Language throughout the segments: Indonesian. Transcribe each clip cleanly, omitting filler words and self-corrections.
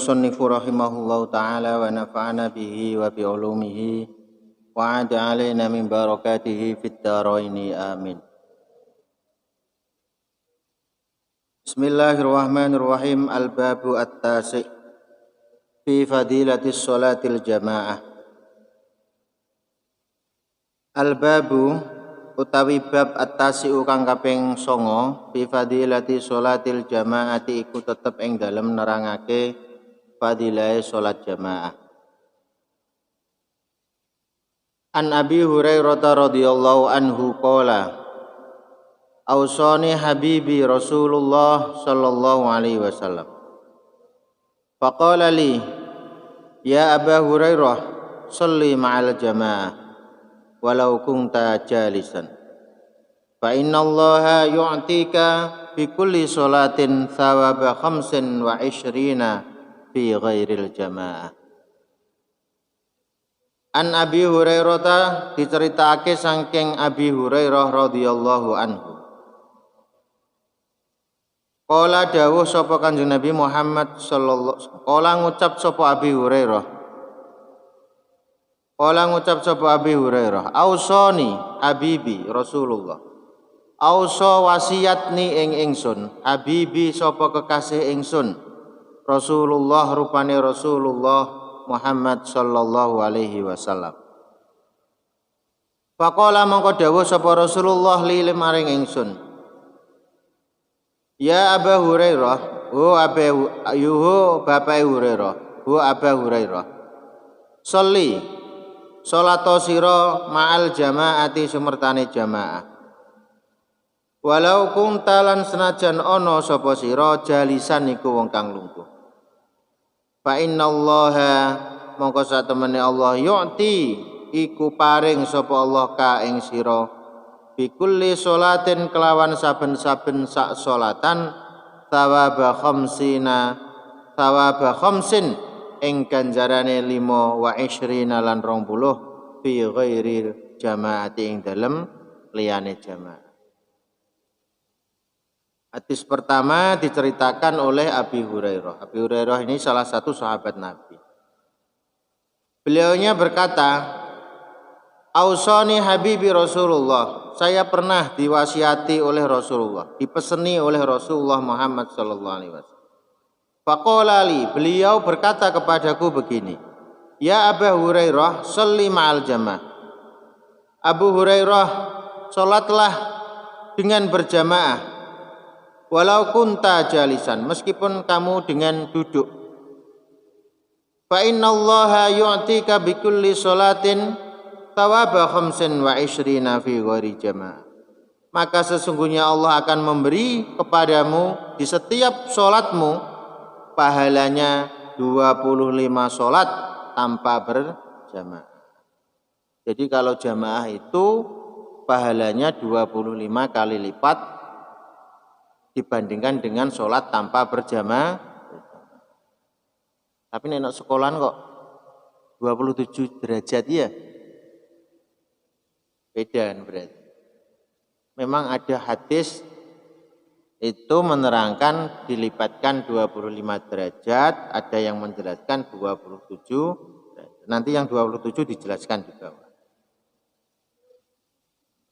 al-musannifu rahimahullahu ta'ala wa nafa'ana bihi wa bi ulumihi wa 'ada 'alaina min barakatihi fid dharaini amin. Bismillahirrahmanirrahim. Al-babu at-tasi' fi fadilatis sholatil jamaah. Al-babu utawi bab at-tasi'u kang kaping 9 fi fadilati sholatil jamaati iku tetep ing dalem nerangake fadilahe salat jamaah. An Abi Hurairah radhiyallahu anhu qala ausani habibi Rasulullah sallallahu alaihi wasallam faqala li ya Aba Hurairah sholli ma'al jamaah walau kunta jalisan fa innallaha yu'tika fi kulli sholatin thawaba 25 fi ghairil jamaah. An Abi Hurairah diceritakake saking Abi Hurairah radhiyallahu anhu. Qala dawuh sapa Kanjeng Nabi Muhammad sallallahu qala ngucap sapa Abi Hurairah Kala ngucap sapa Abi Hurairah, ausoni habibi Rasulullah. Auso wasiatni ing ingsun, habibi sapa kekasih ingsun. Rasulullah rupane Rasulullah Muhammad sallallahu alaihi wasallam. Faqala mongko dawuh sapa Rasulullah li maring ingsun. Ya Aba Hurairah, Bapak Hurairah, Aba Hurairah. Sholli sholato sira ma'al jamaati sumertane jamaah. Walau kunta lan senajan ana sapa sira jalisan iku wong kang lungguh. Fa innallaha mongko satemene Allah yu'ti iku paring sapa Allah ka ing sira bi kulli sholatin kelawan saben-saben sak sholatan thawaba khamsin ing ganjarane 25 lan 20 fi ghairi jamaati ing dalem liyane jamaah. Hadis pertama diceritakan oleh Abi Hurairah. Abi Hurairah ini salah satu sahabat Nabi. Beliaunya berkata, ausani habibi Rasulullah. Saya pernah diwasiati oleh Rasulullah, dipeseni oleh Rasulullah Muhammad sallallahu alaihi wasallam. Faqala li, beliau berkata kepadaku begini, ya Abu Hurairah, sholli ma'al jamaah. Abu Hurairah, salatlah dengan berjamaah. Walau kunta jalisan, meskipun kamu dengan duduk. Fa innallaha yu'tika bi kulli sholatin thawaba 25 fi ghairi jamaah. Maka sesungguhnya Allah akan memberi kepadamu di setiap sholatmu pahalanya 25 sholat tanpa berjamaah. Jadi kalau jamaah itu pahalanya 25 kali lipat dibandingkan dengan sholat tanpa berjamaah. Tapi nek sekolahan kok 27 derajat ya. Beda berarti. Memang ada hadis itu menerangkan dilipatkan 25 derajat, ada yang menjelaskan 27. Nanti yang 27 dijelaskan di bawah.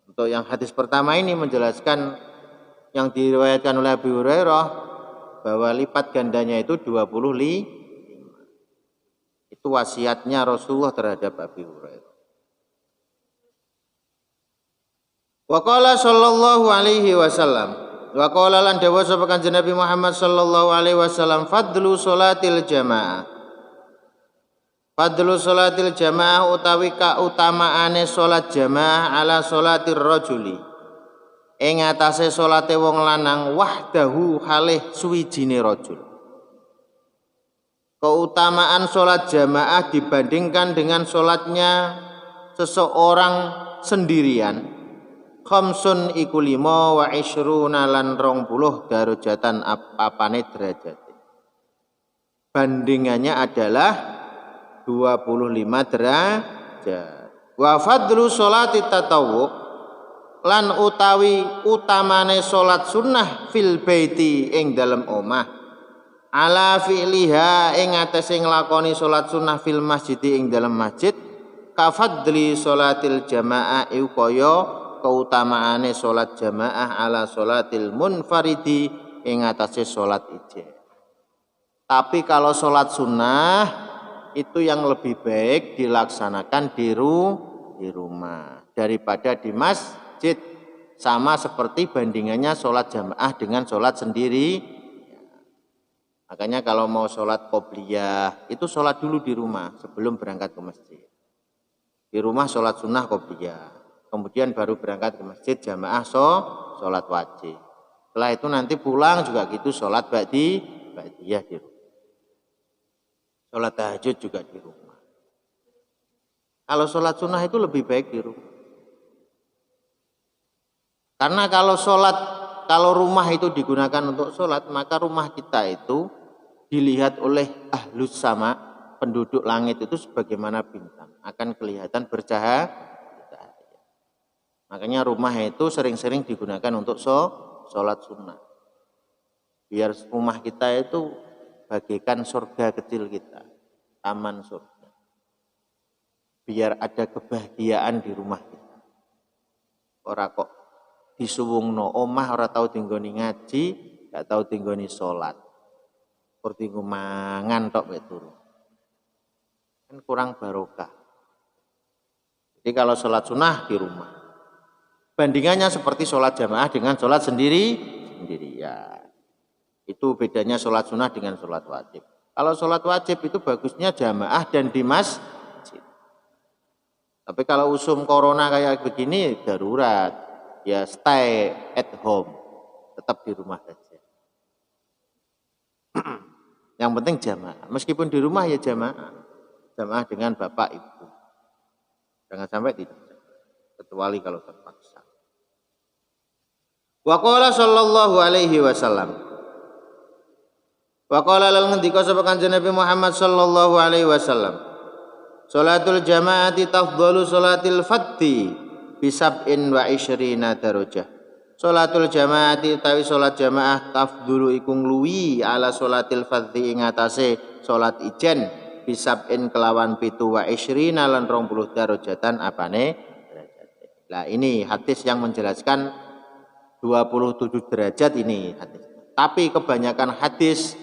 Untuk yang hadis pertama ini menjelaskan yang diriwayatkan oleh Abu Hurairah bahwa lipat gandanya itu 25. Itu wasiatnya Rasulullah terhadap Abu Hurairah. Wa qala sallallahu alaihi wasallam. Wa qala lan dawuh sapa Kanjeng Nabi Muhammad sallallahu alaihi wasallam fadlu sholatil jamaah. Fadlu sholatil jamaah utawi kautamaane salat jamaah ala sholatir rajuli. Ing atase salate wong lanang wahdahu halih suwijine rajul. Keutamaan salat jamaah dibandingkan dengan salatnya seseorang sendirian. Khamsun iku 25 lan 20 darajatan apane derajat. Bandingannya adalah 25 derajat. Wa fadlu sholati tatawwu lan utawi utamane salat sunnah fil baiti ing dalem omah ala fi'liha ing atase nglakoni salat sunah fil masjid ing dalam masjid kafadli salatil jamaah iku kaya keutamaane salat jamaah ala salatil munfaridi ing atase salat ijen. Tapi kalau salat sunnah itu yang lebih baik dilaksanakan di rumah daripada di masjid. Sama seperti bandingannya sholat jamaah dengan sholat sendiri. Makanya kalau mau sholat qobliyah itu sholat dulu di rumah sebelum berangkat ke masjid. Di rumah sholat sunnah qobliyah, kemudian baru berangkat ke masjid jamaah sholat wajib. Setelah itu nanti pulang juga gitu sholat ba'diyah di rumah. Sholat tahajud juga di rumah. Kalau sholat sunnah itu lebih baik di rumah. Karena kalau rumah itu digunakan untuk sholat, maka rumah kita itu dilihat oleh ahlus sama, penduduk langit itu sebagaimana bintang, akan kelihatan bercahaya. Makanya rumah itu sering-sering digunakan untuk sholat sunnah. Biar rumah kita itu bagaikan surga kecil kita, taman surga. Biar ada kebahagiaan di rumah kita. Ora kok disuwungno omah ora tau tinggoni ngaji, gak tau tinggoni salat. Kur tinggo mangan tok mek turu. Kan kurang barokah. Jadi kalau salat sunah di rumah. Bandingannya seperti salat jamaah dengan salat sendirian. Itu bedanya salat sunah dengan salat wajib. Kalau salat wajib itu bagusnya jamaah dan di masjid. Tapi kalau usum corona kayak begini darurat. Ya stay at home, tetap di rumah saja. Yang penting jamaah, meskipun di rumah ya jamaah dengan bapak ibu. Jangan sampai tidak, kecuali kalau terpaksa. Wa qala sallallahu alaihi wasallam. Wa qala lan ngendika sapa Kanjeng Nabi Muhammad sallallahu alaihi wasallam. Salatul jamaati tafdalu salatil fadhi bisab'in wa isyrina darajah. Salatul jamaati tawi salat jamaah tafdulu iku ngluwi ala salatil fardhi ing atase salat ijen bisab'in kelawan 7 wa isyrina lan 20 darajatan apane derajat. Nah ini hadis yang menjelaskan 27 derajat ini hadis. Tapi kebanyakan hadis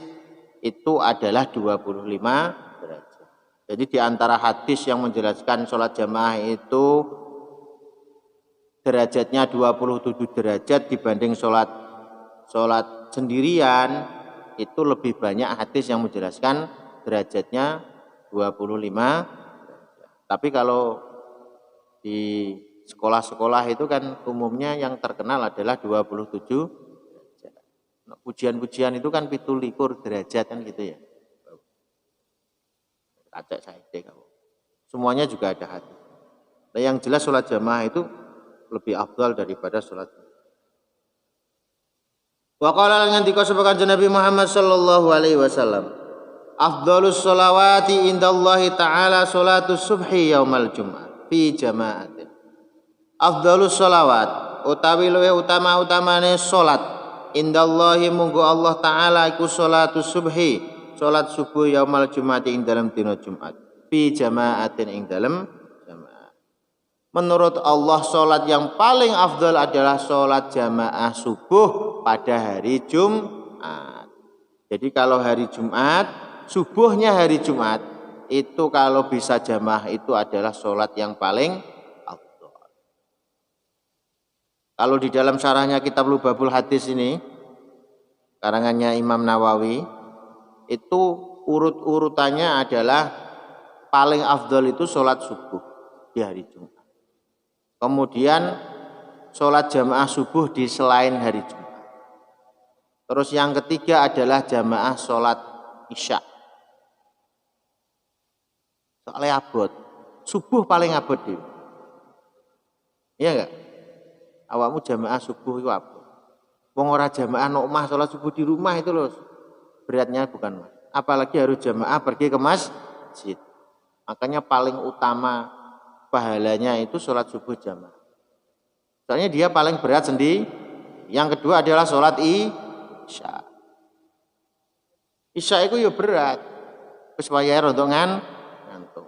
itu adalah 25 derajat. Jadi di antara hadis yang menjelaskan salat jamaah itu derajatnya 27 derajat dibanding sholat sendirian, itu lebih banyak hadis yang menjelaskan derajatnya 25 derajat. Tapi kalau di sekolah-sekolah itu kan umumnya yang terkenal adalah 27 derajat. Nah, pujian-pujian itu kan 17 derajat kan gitu ya. Acak saya kamu. Semuanya juga ada hadis. Nah, yang jelas sholat jamaah itu lebih afdal daripada sholat. Wa qala lan ngendika sapa Kanjeng Nabi Muhammad sallallahu alaihi wasallam, afdhalus sholawati indallahi ta'ala sholatus subhi yaumal jum'ah fi jama'atin. Afdhalus sholawat utawi luwih utama-utamane salat indallahi munggo Allah taala iku sholatus subhi, salat subuh yaumal jum'ati ing dalam dina Jumat fi jama'atin ing dalam menurut Allah sholat yang paling afdal adalah sholat jamaah subuh pada hari Jumat. Jadi kalau hari Jumat, subuhnya hari Jumat, itu kalau bisa jamaah itu adalah sholat yang paling afdal. Kalau di dalam syarahnya kitab Lubabul Hadis ini, karangannya Imam Nawawi, itu urut-urutannya adalah paling afdal itu sholat subuh di hari Jumat. Kemudian sholat jamaah subuh di selain hari Jumat. Terus yang ketiga adalah jamaah sholat isya. Soalnya abot, subuh paling abot deh. Iya enggak? Awakmu jamaah subuh itu abot. Wong ora jamaah nok omah sholat subuh di rumah itu loh beratnya bukan mas. Apalagi harus jamaah pergi ke masjid. Makanya paling utama pahalanya itu sholat subuh jamaah. Soalnya dia paling berat sendiri. Yang kedua adalah sholat isya. Isya iku ya berat. Wis wayahe rada ngantuk.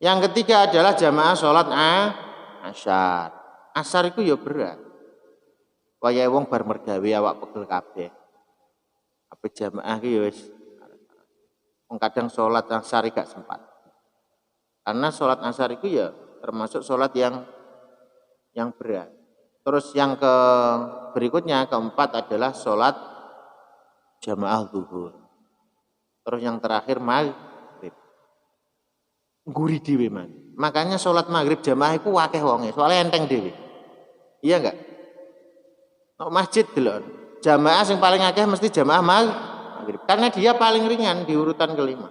Yang ketiga adalah jamaah salat asar. Asar iku ya berat. Wayahe wong bar mergawe awak pegel kabeh. Apa jamaah iki ya wis kadang salat asar gak sempat. Karena salat asar itu ya termasuk salat yang berat. Terus yang berikutnya keempat adalah salat jamaah zuhur. Terus yang terakhir maghrib. Guri dhewe man. Makanya salat maghrib jamaah iku akeh wonge, soalnya enteng dhewe. Iya enggak? Nek masjid delok, jamaah yang paling akeh mesti jamaah maghrib. Karena dia paling ringan di urutan kelima.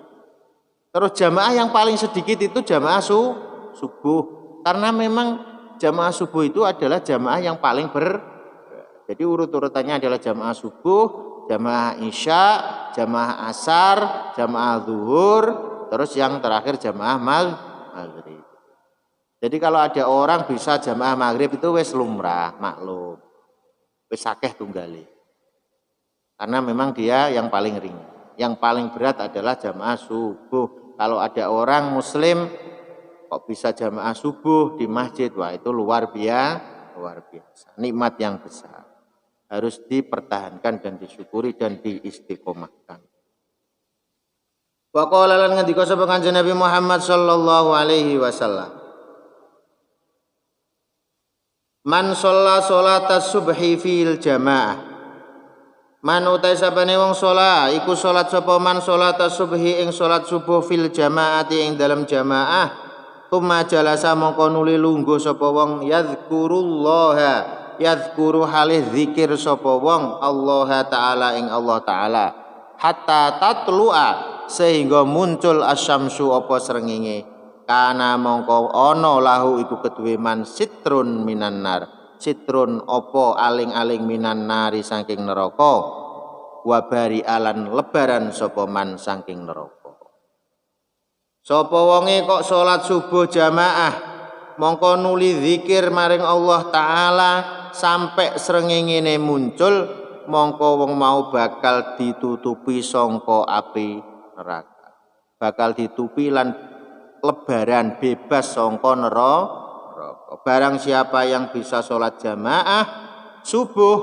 Terus jamaah yang paling sedikit itu jamaah subuh. Karena memang jamaah subuh itu adalah jamaah yang paling jadi urut-urutannya adalah jamaah subuh, jamaah isya, jamaah asar, jamaah zuhur, terus yang terakhir jamaah maghrib. Jadi kalau ada orang bisa jamaah maghrib itu wis lumrah, maklum. Wis akeh tunggale. Karena memang dia yang paling ringan. Yang paling berat adalah jamaah subuh. Kalau ada orang muslim kok bisa jamaah subuh di masjid, wah itu luar biasa. Nikmat yang besar. Harus dipertahankan dan disyukuri dan diistiqomahkan. Wa qala lan ngendika sapa Kanjeng Nabi Muhammad sallallahu alaihi wasallam. Man shalla sholatas subhi fil jamaah. Man utai sapane wong sholat iku sholat sapa man sholat subhi ing sholat subuh fil jamaati ing dalam jamaah tuma jalasa mongko nuli lungguh sapa wong yadhkuru halih zikir sapa wong Allah taala ing Allah taala hatta tatlu'a sehingga muncul asyamsu apa srengenge kana mongko ana lahu iku keduwe man sitrun minan nar. Citrun opo aling-aling minan nari saking neraka wabari alan lebaran sapa man saking neraka. Sapa wonge kok salat subuh jamaah mongko nuli zikir maring Allah taala sampai srengenge muncul mongko wong mau bakal ditutupi sangka api neraka. Bakal ditutupi lan lebaran bebas sangka neraka. Barang siapa yang bisa sholat jamaah subuh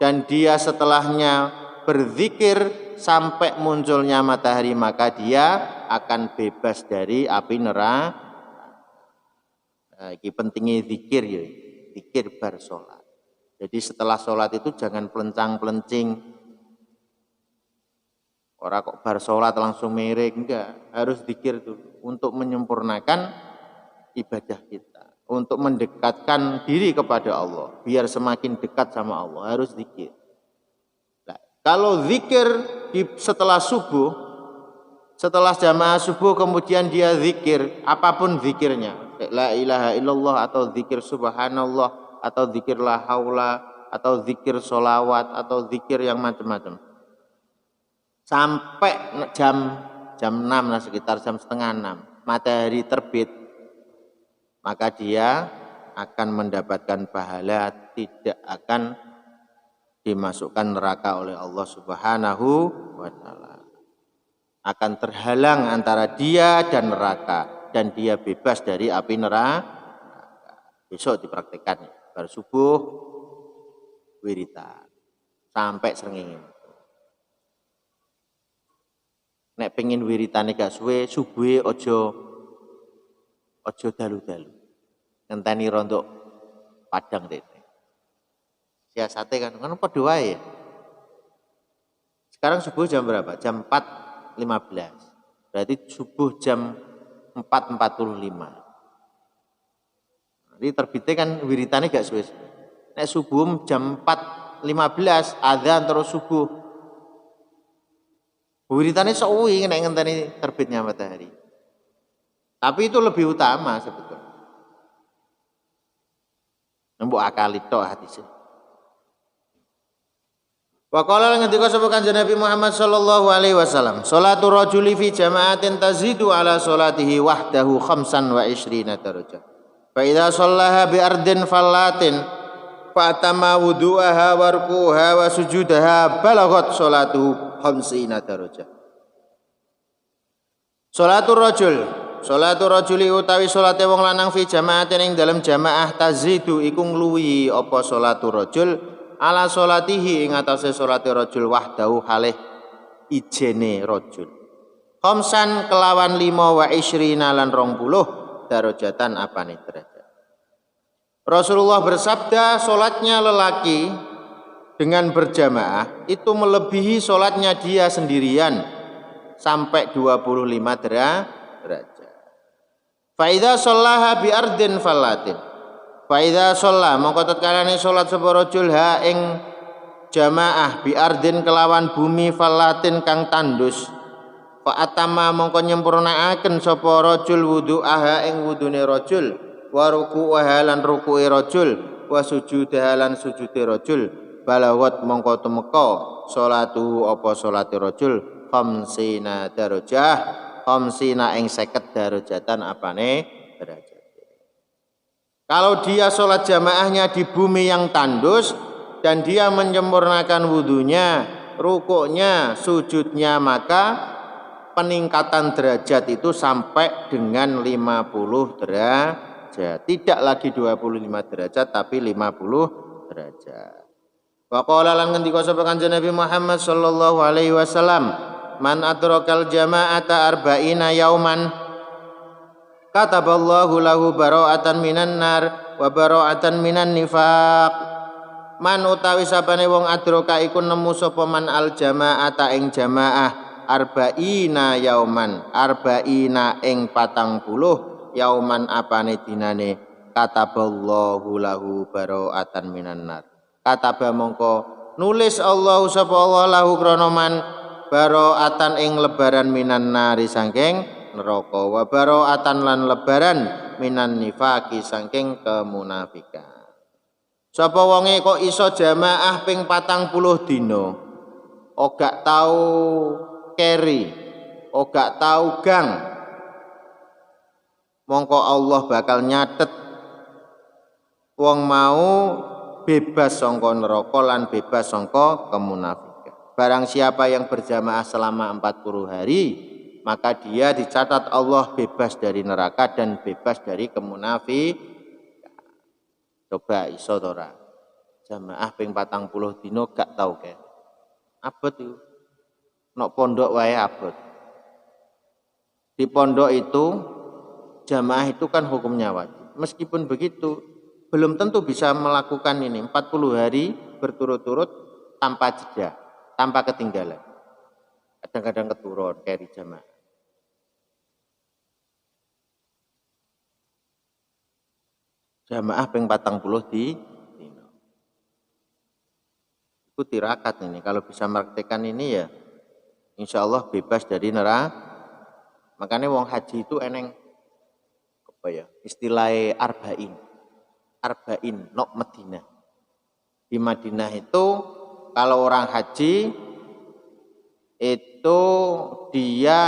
dan dia setelahnya berzikir sampai munculnya matahari maka dia akan bebas dari api neraka. Nah, ini pentingnya zikir ya, zikir bar sholat. Jadi setelah sholat itu jangan pelencang-pelencing. Orang kok bar sholat langsung merek, enggak. Harus zikir dulu untuk menyempurnakan ibadah kita. Untuk mendekatkan diri kepada Allah, biar semakin dekat sama Allah harus zikir. Nah, kalau zikir setelah subuh, setelah jamaah subuh kemudian dia zikir, apapun zikirnya, la ilaha illallah atau zikir subhanallah atau zikir la haula atau zikir solawat atau zikir yang macam-macam, sampai jam 6 lah, sekitar jam setengah 6 matahari terbit. Maka dia akan mendapatkan pahala, tidak akan dimasukkan neraka oleh Allah Subhanahu wa taala. Akan terhalang antara dia dan neraka dan dia bebas dari api neraka. Besok dipraktikkan bar subuh wiritan sampai srengenge. Nek pengen wiritane gak suwe, subuhe ojo dalu-dalu. Ngenteni rontok padang dene. Siasate kan padha wae. Sekarang subuh jam berapa? Jam 4.15. Berarti subuh jam 4.45. Jadi terbitnya kan wiritane gak suwe. Nek subuh jam 4.15 adzan terus subuh. Wiritane suwi nek ngenteni terbitnya matahari. Tapi itu lebih utama sebetulnya. Mbok akali tok hadis. Wa qala ngendika sapa Kanjeng Nabi Muhammad sallallahu alaihi wasallam, "Shalatu rajuli fi jama'atin tazidu ala salatihi wahdahu 25 darajah. Fa idza shallaha bi ardin fallatin Fa'atama wudu'aha wa ruku'aha wa sujudaha balagot sholatu khamsina darajah. Sholatul rajuli utawi sholate wong lanang fi jama'atin ing dalam jamaah tazidu iku ngluwi apa sholatul rajul ala sholatihi ing atase sholate rajul wahdahu halih ijene rajul. Khamsan kelawan 25 lan 20 darajatan apane derajat. Rasulullah bersabda, sholatnya lelaki dengan berjamaah itu melebihi sholatnya dia sendirian sampai 25 derajat. Fa'idha shollaha bi'ardin fallatin. Fa'idha shollaha mongko tatkalane sholat sapa rajul ha ing jamaah bi'ardin kelawan bumi fallatin kang tandus. Fa'atama mongko nyempurnaaken sapa rajul wudu'aha ing wudune rajul. Wa ruku'aha lan ruku'i rajul wa sujudaha lan sujude rajul balawat mongko temeka salatu apa salate rajul khamsina darajah khamsina ing 50 darajatan apane derajat. Kalau dia sholat jamaahnya di bumi yang tandus dan dia menyempurnakan wudunya, rukuknya, sujudnya, maka peningkatan derajat itu sampai dengan 50 derajat. Tidak lagi 25 derajat tapi 50 derajat. Wa qala lan ngendika sapa Kanjeng Nabi Muhammad sallallahu alaihi wasallam, man adrakal jama'ata arba'ina yauman kataballahu lahu bara'atan minan nar wa bara'atan minan nifaq. Man utawi sapane wong adraka iku nemu sapa man al jama'ata ing jamaah arba'ina yauman arba'ina ing 40 yauman apane dinane kataballahu lahu bara'atan minan nar. Kataba mongko nulis Allah sapa Allah lahu krana man bara'atan ing lebaran minan nari saking neraka wa bara'atan lan lebaran minan nifaqi saking kemunafikan. Sapa wonge kok iso jamaah ping 40 dina ora tau keri ora tau gang, mongko Allah bakal nyatet wong mau bebas sangka neraka lan bebas sangka kemunafikan. Barang siapa yang berjamaah selama 40 hari, maka dia dicatat Allah bebas dari neraka dan bebas dari kemunafikan. Coba iso to ora? Jamaah ping 40 dina gak tau ke. Abot iku. Nok pondok wae abot. Di pondok itu jamaah itu kan hukumnya wajib. Meskipun begitu, belum tentu bisa melakukan ini 40 hari berturut-turut tanpa jeda, tanpa ketinggalan. Kadang-kadang keturun keri jamaah. Jamaah ping 40 di dino. Itu tirakat ini. Kalau bisa praktekkan ini ya insya Allah bebas dari neraka. Makanya wong haji itu eneng istilahnya arba'in nok Madinah. Di Madinah itu kalau orang haji itu dia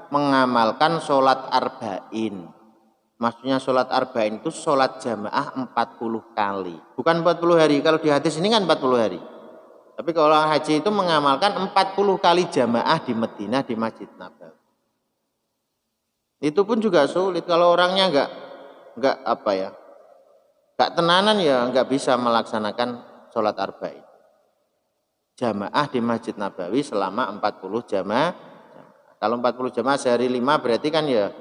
mengamalkan sholat arba'in. Maksudnya sholat arba'in itu sholat jamaah 40 kali. Bukan 40 hari. Kalau di hadis ini kan 40 hari. Tapi kalau orang haji itu mengamalkan 40 kali jamaah di Madinah di Masjid Nabawi. Itu pun juga sulit kalau orangnya enggak tenanan ya enggak bisa melaksanakan sholat arba'in jamaah di Masjid Nabawi selama 40 jamaah. Kalau 40 jamaah sehari 5 berarti kan ya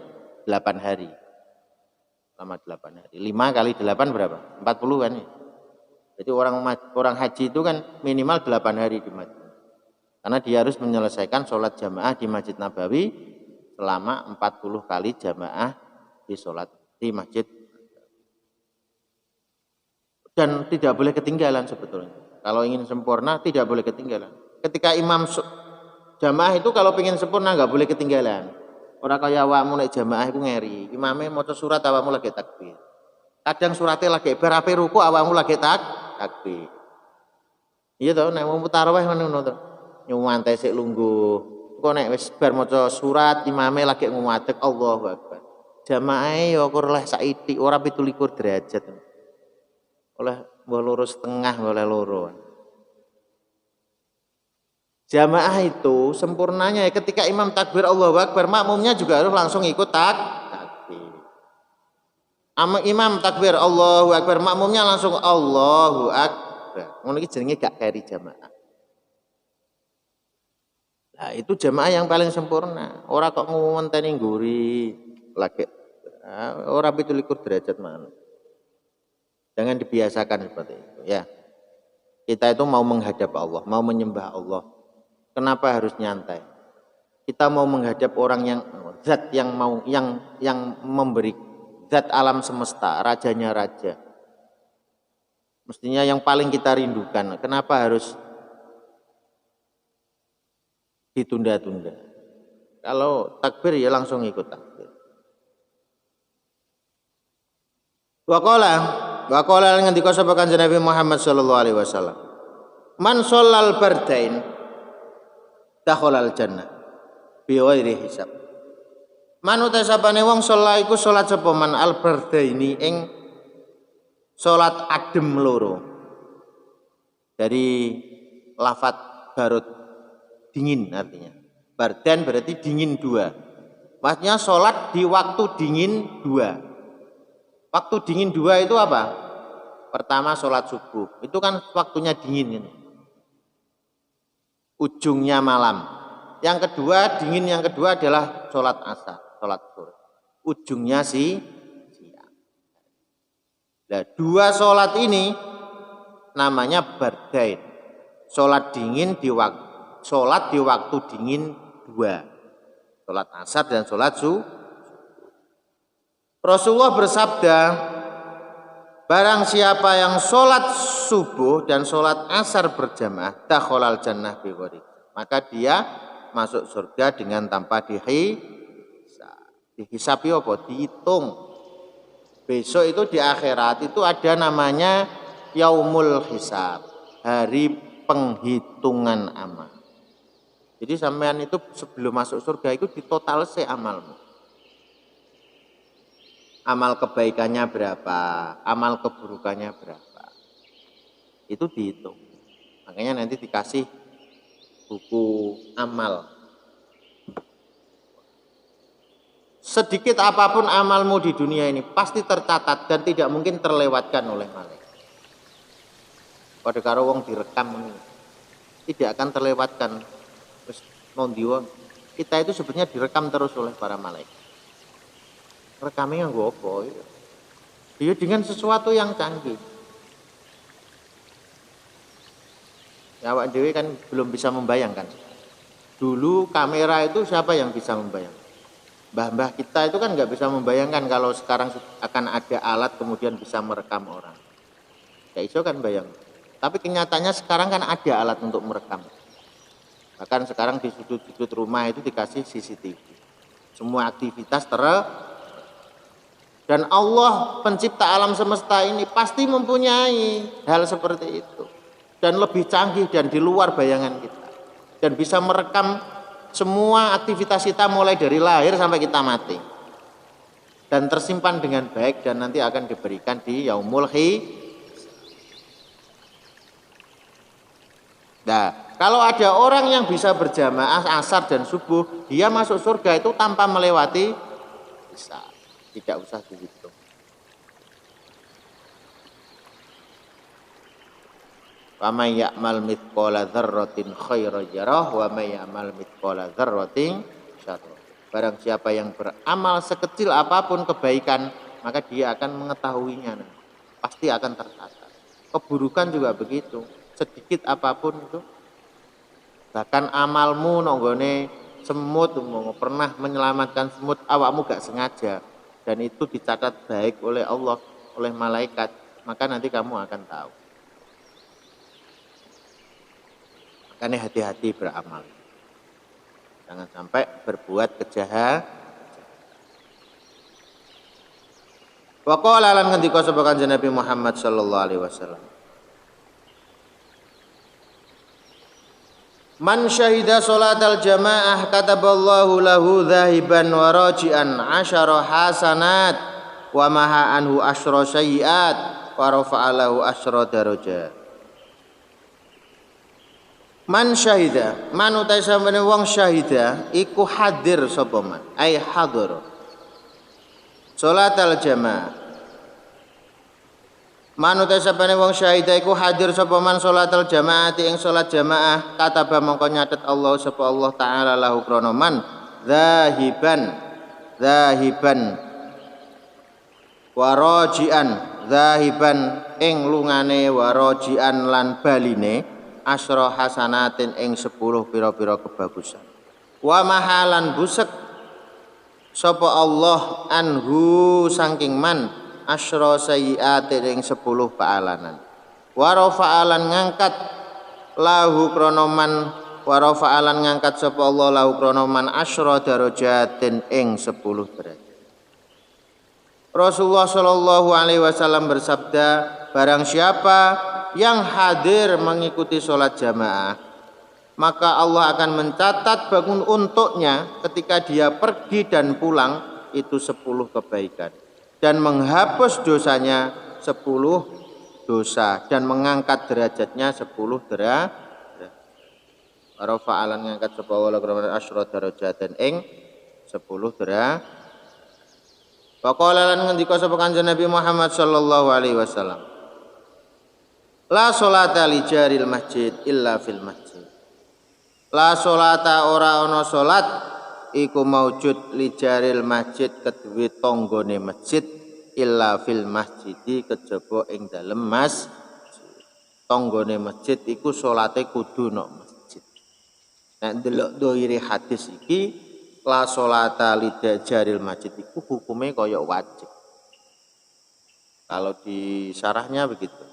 8 hari. Selama 8 hari. 5 kali 8 berapa? 40 kan ya. Jadi orang haji itu kan minimal 8 hari di Madinah. Karena dia harus menyelesaikan sholat jamaah di Masjid Nabawi selama 40 kali jamaah di sholat di masjid. Dan tidak boleh ketinggalan sebetulnya. Kalau ingin sempurna tidak boleh ketinggalan. Ketika imam jamaah itu kalau ingin sempurna nggak boleh ketinggalan. Orang kaya awakmu nek jamaah itu ngeri. Imamnya maca surat awakmu lagi takbir. Kadang suratnya lagi berape ruku awakmu lagi takbir. Iya toh nek mau tarawih ngono to. Nyuwante sik lungguh. Kok nek wis bar maca surat imame lagi nguwadeg Allahu Akbar. Jamaah ya kok oleh saiki ora 27 derajat. Oleh mbah loro setengah boleh loro. Jamaah itu sempurnanya ketika imam takbir Allahu Akbar, makmumnya juga harus langsung ikut takbir. Imam takbir Allahu Akbar, makmumnya langsung Allahu Akbar. Ngono iki jenenge gak keri jamaah. Nah, itu jamaah yang paling sempurna. Ora kok ngomenteni ngguri lagi. Ora 17 derajat mana. Jangan dibiasakan seperti itu ya. Kita itu mau menghadap Allah, mau menyembah Allah. Kenapa harus nyantai? Kita mau menghadap orang yang zat yang mau yang memberi, zat alam semesta, rajanya raja. Mestinya yang paling kita rindukan. Kenapa harus ditunda-tunda? Kalau takbir ya langsung ikut takbir. Waqala ngendika sapa Kanjeng Nabi Muhammad sallallahu alaihi wasallam. Man shallal bardain dakhalal jannah bi ghairi hisab. Manut sapane wong sholat iku salat sapa man al bardaini ing salat adem loro. Dari lafat barut dingin artinya. Bardan berarti dingin dua. Maksudnya sholat di waktu dingin dua. Waktu dingin dua itu apa? Pertama sholat subuh. Itu kan waktunya dingin ini. Ujungnya malam. Yang kedua, dingin yang kedua adalah sholat asar, sholat zuhur. Ujungnya siang. Nah, dua sholat ini namanya bardain. Sholat dingin di waktu dingin dua. Sholat asar dan sholat zuhur. Rasulullah bersabda, barang siapa yang sholat subuh dan sholat asar berjamaah, dakhalal jannah bi ghairi, maka dia masuk surga dengan tanpa dihisab. Dihisabi apa? Dihitung. Besok itu di akhirat itu ada namanya yaumul hisab, hari penghitungan amal. Jadi sampean itu sebelum masuk surga itu ditotal amalmu. Amal kebaikannya berapa, amal keburukannya berapa. Itu dihitung. Makanya nanti dikasih buku amal. Sedikit apapun amalmu di dunia ini pasti tercatat dan tidak mungkin terlewatkan oleh malaikat. Pada karo wong direkam ini tidak akan terlewatkan. Kita itu sebenarnya direkam terus oleh para malaikat. Rekamnya nggo apa? Ya dengan sesuatu yang canggih. Ya, awak dewe kan belum bisa membayangkan. Dulu kamera itu siapa yang bisa membayangkan? Mbah-mbah kita itu kan nggak bisa membayangkan kalau sekarang akan ada alat kemudian bisa merekam orang. Ya iso kan bayang. Tapi kenyataannya sekarang kan ada alat untuk merekam. Bahkan sekarang di sudut-sudut rumah itu dikasih CCTV. Semua aktivitas dan Allah pencipta alam semesta ini pasti mempunyai hal seperti itu. Dan lebih canggih dan di luar bayangan kita. Dan bisa merekam semua aktivitas kita mulai dari lahir sampai kita mati. Dan tersimpan dengan baik dan nanti akan diberikan di yaumul hisab. Nah, kalau ada orang yang bisa berjamaah asar dan subuh, dia masuk surga itu tanpa melewati hisab. Tidak usah dihitung. Wa may ya'mal mithqala dzarratin khairan yarah wa may ya'mal mithqala dzarratin syarran. Barang siapa yang beramal sekecil apapun kebaikan, maka dia akan mengetahuinya. Pasti akan tercatat. Keburukan juga begitu. Sedikit apapun itu. Bahkan amalmu nonggone semut, pernah menyelamatkan semut, awakmu gak sengaja. Dan itu dicatat baik oleh Allah, oleh malaikat, maka nanti kamu akan tahu. Makanya hati-hati beramal. Jangan sampai berbuat kejahatan. Wa qala lan ngendika sapa Kanjeng Nabi Muhammad sallallahu alaihi wasallam. Man syahida salatal jamaah kataballahu lahu dhahiban wa raji'an 10 hasanat wa maha anhu 10 sayyi'at wa rafa'alahu asyra darajat. Man syahida, man utai sampene wong syahida iku hadir sapa man, ai hadir. Salatal jamaah. Man utai sampene wong syahida iku hadir sapa man salatal jamaati ing salat jamaah, kataba mongko nyatet Allah sapa Allah taala lahu krana man zahiban wa rajian zahiban ing lungane wa rajian lan baline asyra hasanatin ing 10 pira-pira kebagusan. Wa mahalan busek sapa Allah anhu saking man asyra sayyiatin ing 10 paalanan. Wa rafa'alan ngangkat lahu krana man wa rafa'alan ngangkat sapa Allah lahu krana man asyra darajatin ing 10 derajat. Rasulullah sallallahu alaihi wasallam bersabda, barang siapa yang hadir mengikuti sholat jamaah, maka Allah akan mencatat bangun untuknya ketika dia pergi dan pulang itu 10 kebaikan dan menghapus dosanya 10 dosa dan mengangkat derajatnya 10 derajat. Rafa'alan ngangkat sapa wala kramana asyra darajatin ing 10 derajat. Faqala lan ngendika sapa Kanjeng Nabi Muhammad sallallahu alaihi wasallam, la sholata li jaril masjid illa fil masjid. La sholata ora ana salat iku maujud li jaril masjid kedue tanggane masjid illa fil masjid kejaba ing dalem masjid. Tanggane masjid iku salate kudu nang masjid. Nek ndelok doire hadis iki la sholata li jaril masjid iku hukume kaya wajib. Kalau di syarahnya begitu.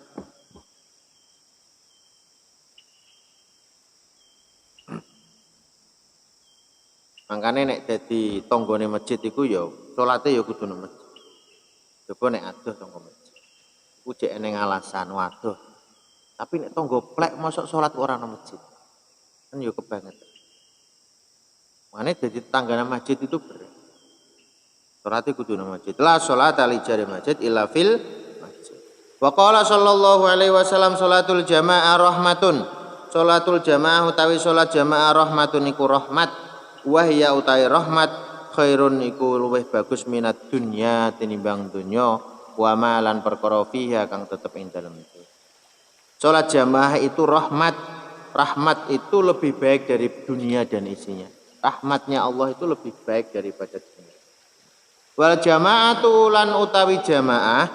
Makanya nek dadi tanggane masjid iku ya salate ya kudu nang masjid. Coba nek adoh tangga masjid. Iku jek eneng alasan waduh. Tapi nek tangga plek mosok salat ora nang masjid. Kan ya kebangetan. Makanya dadi tanggane masjid itu berat. Salate kudu nang masjid. La sholata li jari masjid illa fil masjid. Wa qala sallallahu alaihi wasallam salatul jamaah rahmatun. Salatul jamaah utawi salat jamaah rahmatun iku rahmat. Wahya utai rahmat khairun iku luwih bagus minat dunya tinimbang dunya wa malan perkara fiha kang tetep ing dalem itu. Salat jamaah itu rahmat. Rahmat itu lebih baik dari dunia dan isinya. Rahmatnya Allah itu lebih baik daripada dunia. Wal jamaatu lan utawi jamaah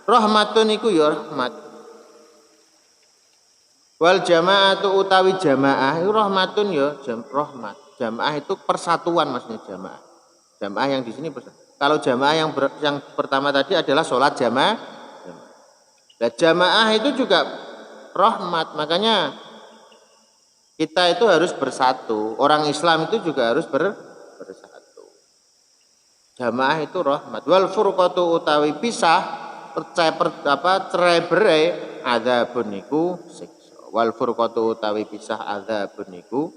rahmatun iku ya rahmat. Wal jamaatu utawi jamaah iku rahmatun ya rahmat. Jamaah itu persatuan maksudnya jamaah. Jamaah yang di sini persatuan. Kalau jamaah yang pertama tadi adalah sholat jamaah. Nah, jamaah itu juga rahmat. Makanya kita itu harus bersatu. Orang Islam itu juga harus bersatu. Jamaah itu rahmat. Wal furqatu utawi pisah cerai berai adzabun niku siksa. Wal furqatu utawi pisah adzabun niku